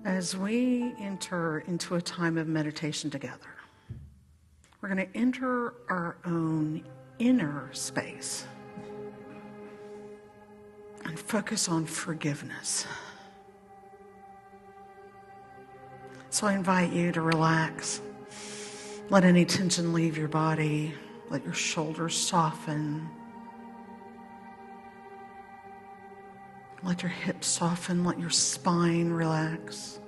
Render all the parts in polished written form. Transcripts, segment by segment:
As we enter into a time of meditation together, we're going to enter our own inner space and focus on forgiveness. So I invite you to relax. Let any tension leave your body. Let your shoulders soften. Let your hips soften. Let your spine relax.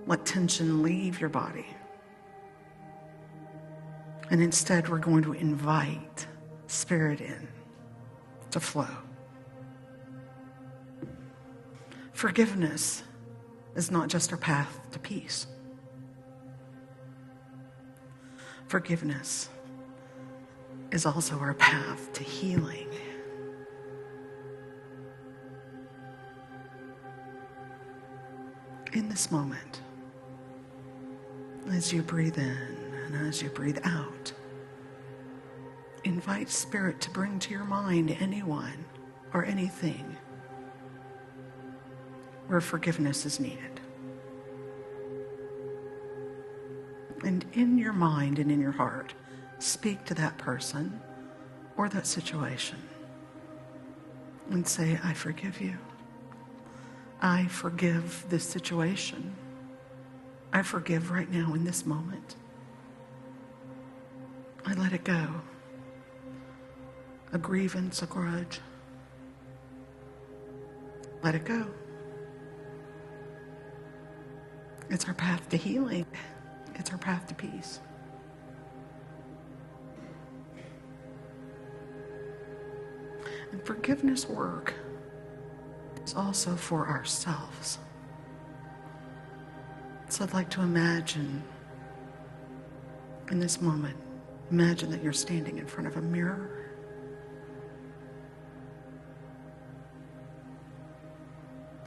Let tension leave your body. And instead, we're going to invite Spirit in to flow. Forgiveness is not just our path to peace. Forgiveness is also our path to healing. In this moment, as you breathe in and as you breathe out, invite Spirit to bring to your mind anyone or anything where forgiveness is needed. And in your mind and in your heart, speak to that person or that situation and say, I forgive you. I forgive this situation. I forgive right now in this moment. I let it go. A grievance, a grudge. Let it go. It's our path to healing. It's our path to peace. And forgiveness work is also for ourselves. So I'd like to imagine in this moment, imagine that you're standing in front of a mirror.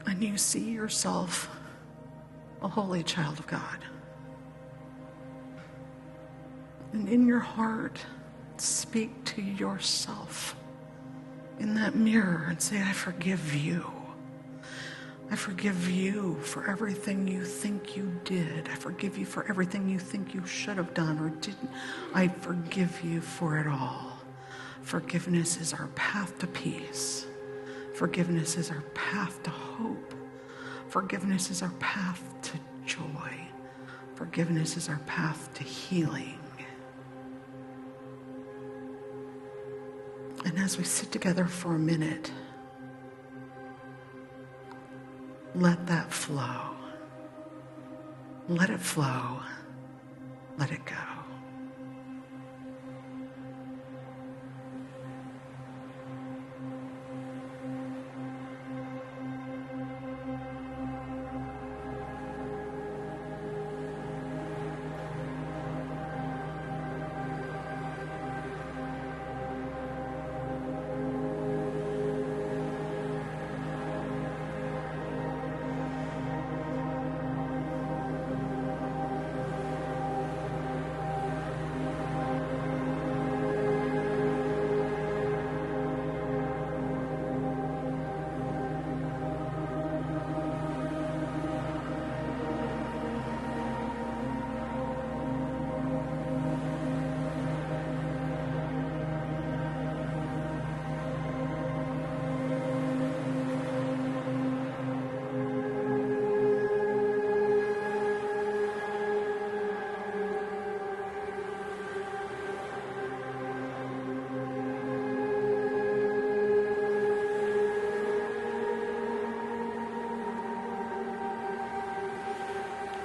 And you see yourself a holy child of God. And in your heart, speak to yourself in that mirror and say, I forgive you. I forgive you for everything you think you did. I forgive you for everything you think you should have done or didn't. I forgive you for it all. Forgiveness is our path to peace. Forgiveness is our path to hope. Forgiveness is our path to joy. Forgiveness is our path to healing. And as we sit together for a minute, let that flow. Let it flow. Let it go.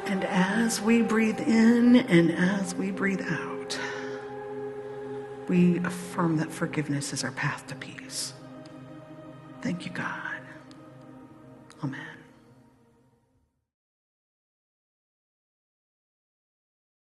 And as we breathe in and as we breathe out, we affirm that forgiveness is our path to peace. Thank you, God. Amen.